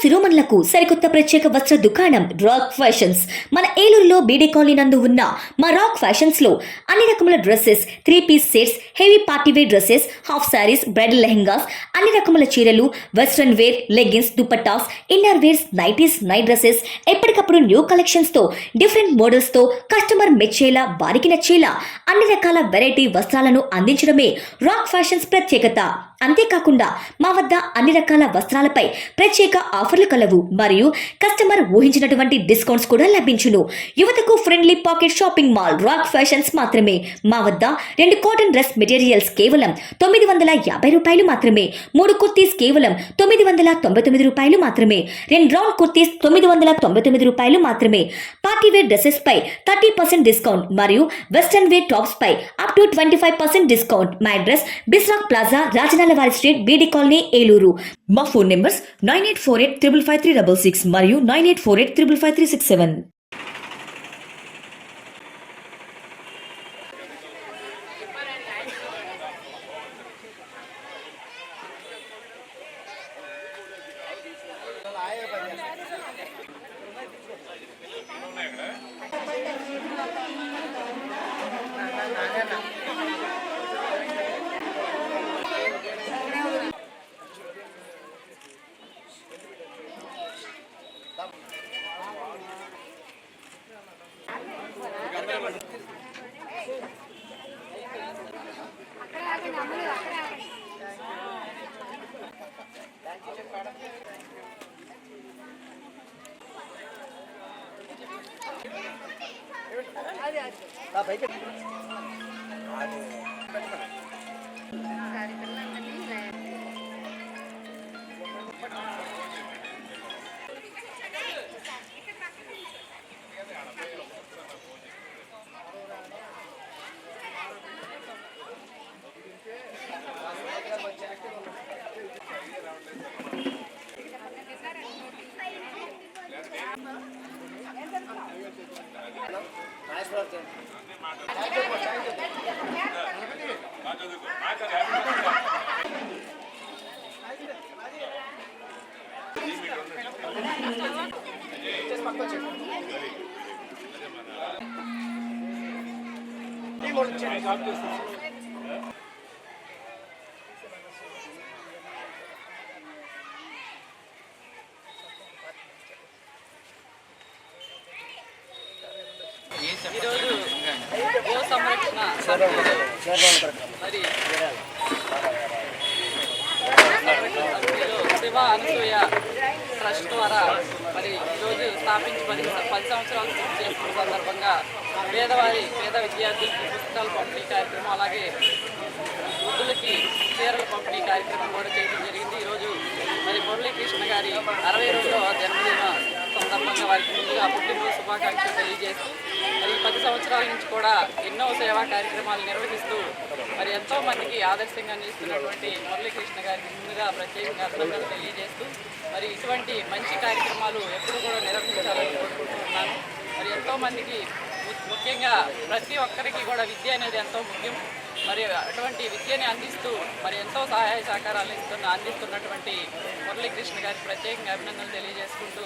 శిరోమణులకు సరికొత్త ప్రత్యేక వస్త్ర దుకాణం రాక్ ఫ్యాషన్స్ మన ఏలూరులో బీడీ కాలనీ నందు ఉన్న మా రాక్ ఫ్యాషన్స్ లో అన్ని రకముల dresses, three piece sets, heavy party wear dresses, half sarees, bridal lehengas, అన్ని రకముల చీరలు, western wear, leggings, dupattas, inner wears, nighties, night dresses, ఎప్పటికప్పుడు న్యూ కలెక్షన్స్ తో డిఫరెంట్ మోడల్స్ తో కస్టమర్ మెచ్చేలా, వారికి నచ్చేలా అన్ని రకాల వెరైటీ వస్త్రాలను అందించడమే రాక్ ఫ్యాషన్స్ ప్రత్యేకత. అంతేకాకుండా మా వద్ద అన్ని రకాల వస్త్రాలపై ప్రత్యేక ఆఫర్లు కలవు మరియు కస్టమర్ ఊహించినటువంటి డిస్కౌంట్స్ కూడా లభించును. యువతకు friendly pocket shopping mall rock fashions మాత్రమే. మా వద్ద 2 కాటన్ డ్రెస్ మెటీరియల్స్ కేవలం 950 రూపాయలు మాత్రమే, 3 కుర్తీస్ కేవలం 999 రూపాయలు మాత్రమే, 2 రౌండ్ కుర్తీస్ 999 రూపాయలు మాత్రమే, పార్టీవేర్ డ్రెస్సెస్ పై 30% డిస్కౌంట్ మరియు వెస్టర్న్ వేర్ టాప్స్ పై అప్ టు 25% డిస్కౌంట్. మా అడ్రస్ బిస్రాక్ ప్లాజా, రాజనాల వారి స్ట్రీట్, బీడీ కాలనీ, ఏలూరు. మా ఫోన్ నెంబర్స్ 9848555366 మరియు 9848555367. ఈరోజు గో సంరక్షణ మరి శివ అనసూయ ట్రస్ట్ ద్వారా మరి ఈరోజు స్థాపించి 10 సంవత్సరాలు పూర్తి చేసుకున్న సందర్భంగా పేద విద్యార్థులకి పుస్తకాల పంపిణీ కార్యక్రమం, అలాగే వృద్ధులకి చీరల పంపిణీ కార్యక్రమం కూడా చేయడం జరిగింది. ఈరోజు మరి మురళీకృష్ణ గారి 62వ జన్మదిన సందర్భంగా వారికి ముందుగా పుట్టినరోజు శుభాకాంక్షలు తెలియజేస్తూ మరి 10 సంవత్సరాల నుంచి కూడా ఎన్నో సేవా కార్యక్రమాలు నిర్వహిస్తూ మరి ఎంతో మందికి ఆదర్శంగా నిలుస్తున్నటువంటి మురళీకృష్ణ గారికి ముందుగా ప్రత్యేకంగా అభినందనలు తెలియజేస్తూ మరి ఇటువంటి మంచి కార్యక్రమాలు ఎప్పుడు కూడా నిర్వహించాలని కోరుకుంటున్నాను. మరి ఎంతో మందికి ముఖ్యంగా ప్రతి ఒక్కరికి కూడా విద్య అనేది ఎంతో ముఖ్యం. మరి అటువంటి విద్యని అందిస్తూ మరి ఎంతో సహాయ సహకారాలు అందిస్తున్నటువంటి మురళీకృష్ణ గారికి ప్రత్యేకంగా అభినందనలు తెలియజేసుకుంటూ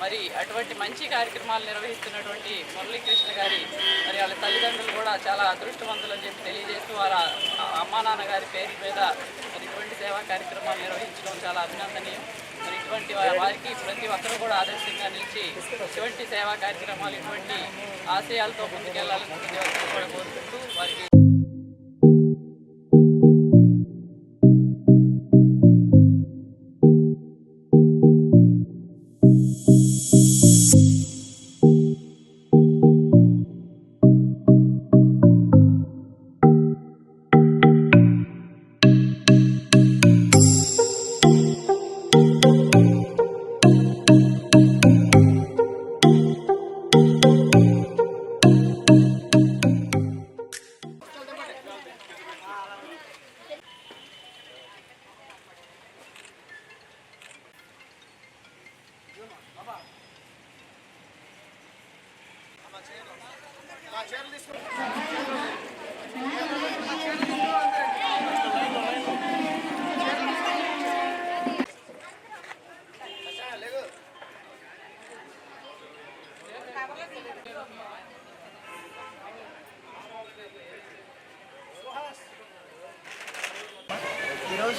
మరి అటువంటి మంచి కార్యక్రమాలు నిర్వహిస్తున్నటువంటి మురళీకృష్ణ గారి మరి వాళ్ళ తల్లిదండ్రులు కూడా చాలా అదృష్టవంతులు అని చెప్పి తెలియజేస్తూ వారి అమ్మా నాన్న గారి పేరు మీద మరి ఇటువంటి సేవా కార్యక్రమాలు నిర్వహించడం చాలా అభినందనీయం. మరి ఇటువంటి వారికి ప్రతి ఒక్కరూ కూడా ఆదర్శంగా నిలిచి ఇటువంటి సేవా కార్యక్రమాలు, ఇటువంటి ఆశయాలతో ముందుకెళ్లాలని ప్రతి ఒక్కరు కూడా కోరుకుంటూ వారికి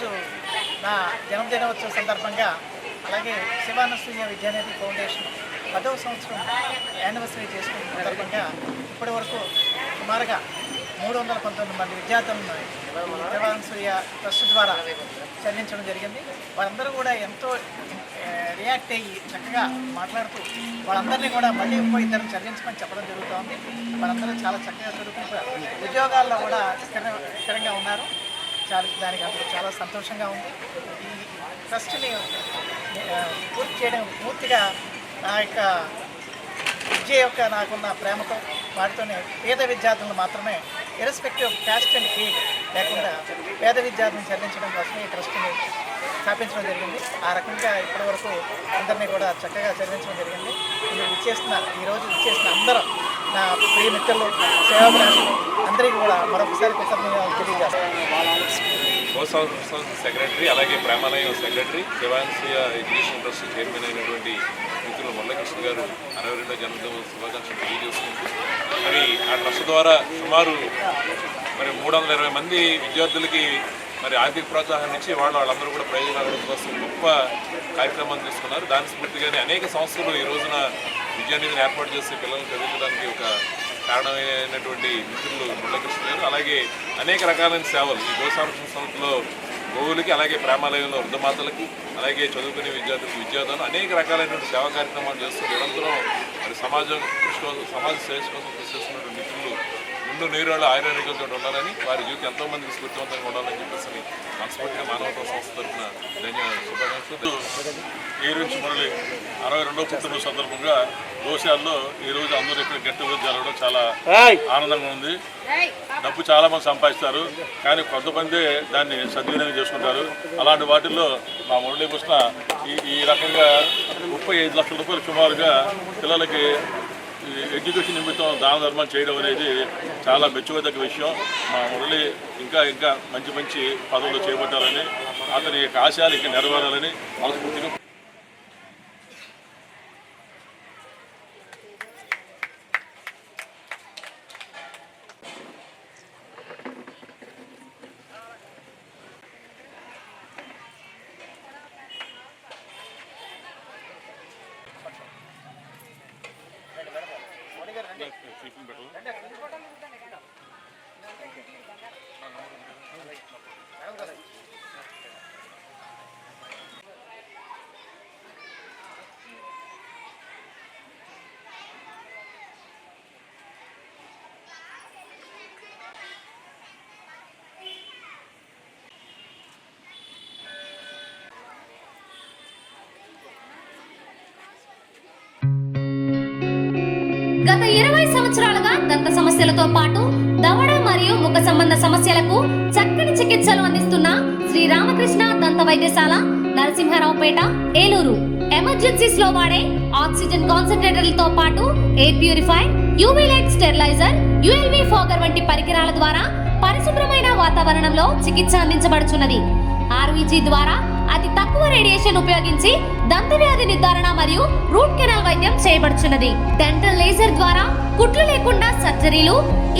ఈరోజు నా జన్మదినోత్సవం సందర్భంగా అలాగే శివానసూయ విద్యానిధి ఫౌండేషన్ 10వ సంవత్సరం యానివర్సరీ చేసుకున్న సందర్భంగా ఇప్పటి వరకు సుమారుగా 319 మంది విద్యార్థులను శివానసూయ ట్రస్ట్ ద్వారా చదివించడం జరిగింది. వాళ్ళందరూ కూడా ఎంతో రియాక్ట్ అయ్యి చక్కగా మాట్లాడుతూ వాళ్ళందరినీ కూడా మళ్ళీ ఇంకో ఇద్దరిని చదివించమని చెప్పడం జరుగుతోంది. వాళ్ళందరూ చాలా చక్కగా చదువుకుంటారు, ఉద్యోగాల్లో కూడా స్థిరంగా ఉన్నారు. దానికి అప్పుడు చాలా సంతోషంగా ఉంది. ఈ ట్రస్ట్ని పూర్తి చేయడం పూర్తిగా నా యొక్క విద్య యొక్క నాకున్న ప్రేమతో వాటితోనే పేద విద్యార్థులను మాత్రమే irrespective of caste and creed లేకుండా పేద విద్యార్థులను చదివించడం కోసమే ఈ ట్రస్ట్ని స్థాపించడం జరిగింది. ఆ రకంగా ఇప్పటి వరకు అందరినీ కూడా చక్కగా చదివించడం జరిగింది. ఈరోజు ఇచ్చేసిన అందరం నా ప్రియ మిత్రులు, సేవాభిలాషులు అందరికీ కూడా మరొకసారి కృతజ్ఞతలు తెలియజేస్తాను. సెక్రటరీ అలాగే ప్రేమాలయం సెక్రటరీ శివానసూయ ఎడ్యుకేషన్ ట్రస్ట్ చైర్మన్ అయినటువంటి మిత్రులు మురళీకృష్ణ గారు 62వ జన్మదిన శుభాకాంక్షలు తెలియజేసుకుంటూ మరి ఆ ట్రస్ట్ ద్వారా సుమారు మరి 320 మంది విద్యార్థులకి మరి ఆర్థిక ప్రోత్సాహం ఇచ్చి వాళ్ళందరూ కూడా ప్రయోజనాల కోసం గొప్ప కార్యక్రమాలు తీసుకున్నారు. దాని స్ఫూర్తిగానే అనేక సంస్థలు ఈ రోజున విద్యానిధిని ఏర్పాటు చేసి పిల్లలను చదివించడానికి ఒక కారణమైనటువంటి మిత్రులు మురళీకృష్ణ గారు అలాగే అనేక రకాలైన సేవలు ఈ గోసంరక్షణ సంస్థలో గోవులకి అలాగే ప్రేమాలయంలో వృద్ధమాతలకి అలాగే చదువుకునే విద్యార్థులకు విద్యాదానం అనేక రకాలైనటువంటి సేవా కార్యక్రమాలు చేస్తూ నిరంతరం మరి సమాజ శ్రేయస్ కోసం కృషి చేస్తున్నటువంటి మిత్రులు ముందు నీరాళ్ళు ఆయుర్వేదికలతో ఉండాలని వారి జీవితం ఎంతోమందికి స్ఫూర్తివంతంగా ఉండాలని చెప్పేసి మనస్ఫూర్తిగా మానవతా సంస్థ తరఫున శుభాకాంక్షలు. ఏరుంచి మురళి 62వ పుట్టినరోజు సందర్భంగా గోశాలలో ఈరోజు అందరూ ఇక్కడ గట్టి జరగడం చాలా ఆనందంగా ఉంది. డబ్బు చాలామంది సంపాదిస్తారు, కానీ కొంతమంది దాన్ని సద్వినియోగం చేసుకుంటారు. అలాంటి వాటిల్లో మా మురళీకృష్ణ ఈ రకంగా 35 లక్షల రూపాయలు సుమారుగా పిల్లలకి ఎడ్యుకేషన్ నిమిత్తం దాన ధర్మం చేయడం అనేది చాలా మెచ్చుకోదగ్గ విషయం. మా మురళి ఇంకా మంచి మంచి పదవులు చేపట్టాలని, అతని యొక్క ఆశయాలు ఇంకా నెరవేరాలని మనస్ఫూర్తిగా గత 20 సంవత్సరాలుగా దంత సమస్యలతో పాటు దవడ మరియు ముఖ సంబంధ సమస్యలకు చక్కని చికిత్సలు అందిస్తున్న శ్రీ రామకృష్ణ దంత వైద్యశాల, నరసింహారావుపేట, ఏలూరు. ఎమర్జెన్సీస్ లో వాడే ఆక్సిజన్ కాన్సంట్రేటర్లతో పాటు air purifier, UV light steriliser, ULV fogger వంటి పరికరాల ద్వారా పరిశుభ్రమైన వాతావరణంలో చికిత్స అందించబడుచున్నది. RVG ద్వారా అతి తక్కువ రేడియేషన్ ఉపయోగించి దంత వ్యాధి నిర్ధారణ మరియు రూట్ కెనాల్ వైద్యం చేయబడుచున్నది. డెంటల్ లేజర్ ద్వారా కుట్లు లేకుండా సర్జరీలు,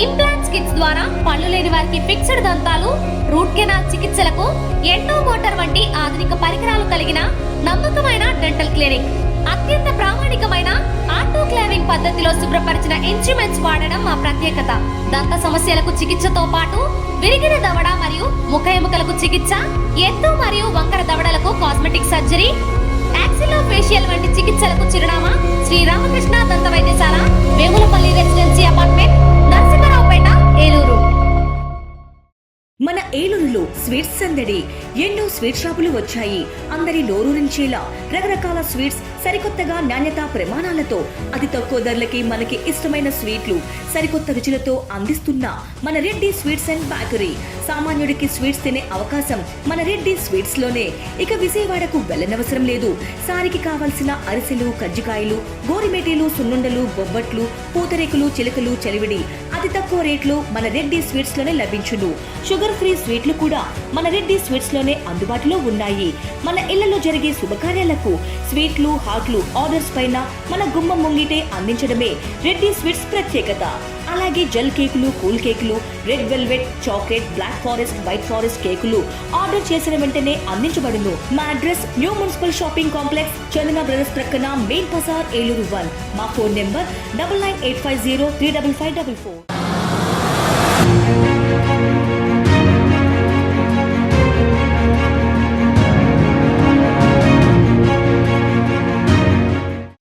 ఇంప్లాంట్స్ కిట్స్ ద్వారా పళ్ళు లేని వారికి ఫిక్స్డ్ దంతాలు, రూట్ కెనాల్ చికిత్సలకు ఎండో మోటార్ వంటి ఆధునిక పరికరాలు కలిగిన నమ్మకమైన డెంటల్ క్లినిక్. అత్యంత ప్రామాణికమైన ఆటోక్లావింగ్ పద్ధతిలో శుభ్రపరిచిన ఇన్స్ట్రుమెంట్స్ వాడడం మా ప్రత్యేకత. దంత సమస్యలకు చికిత్సతో పాటు విరిగిన దవడ మరియు ముఖ ఎముకలకు చికిత్స, ఎత్తు మరియు వంకర దవడలకు కాస్మెటిక్ సర్జరీ, యాక్సిలోఫేషియల్ వంటి చికిత్సలకు చిరునామా శ్రీ రామకృష్ణ దంత వైద్యశాల, వేములపల్లి రెసిడెన్సీ అపార్ట్మెంట్, నరసింహారావుపేట, ఏలూరు. మన ఏలూరులో స్వీట్స్ సందడి. ఎన్నో స్వీట్ షాపులు వచ్చాయి. అందరి నోరూరించేలా రకరకాల స్వీట్స్ సరికొత్తగా నాణ్యతా ప్రమాణాలతో అతి తక్కువ ధరలకి మనకి ఇష్టమైన స్వీట్లు సరికొత్త రుచులతో అందిస్తున్న మన రెడ్డి స్వీట్స్ అండ్ బేకరీ. సామాన్యుడికి స్వీట్స్ తినే అవకాశం మన రెడ్డి స్వీట్స్ లోనే. ఇక విజయవాడకు వెళ్ళనవసరం లేదు. సారికి కావలసిన అరిసెలు, కజ్జికాయలు, గోరిమేటీలు, సున్నుండలు, బొబ్బట్లు, పూతరేకులు, చిలకలు, చలివిడి అతి తక్కువ రేట్లు మన రెడ్డి స్వీట్స్ లోనే లభించును. షుగర్ ఫ్రీ స్వీట్లు కూడా మన రెడ్డి స్వీట్స్ లోనే అందుబాటులో ఉన్నాయి. మన ఇళ్లలో జరిగే శుభకార్యాలకు స్వీట్లు, హాట్లు ఆర్డర్స్ పైన మన గుమ్మం ముంగిటే అందించడమే రెడ్డి స్వీట్స్ ప్రత్యేకత. అలాగే జెల్ కేకులు, కూల్ కేకులు, red velvet, chocolate, black forest, white forest కేకులు ఆర్డర్ చేసిన వెంటనే అందించబడును. మా address new municipal shopping complex, Chandana brothers ప్రక్కన మెయిన్ బజార్, ఏలూరు 1. మా ఫోన్ నెంబర్ 9985035554.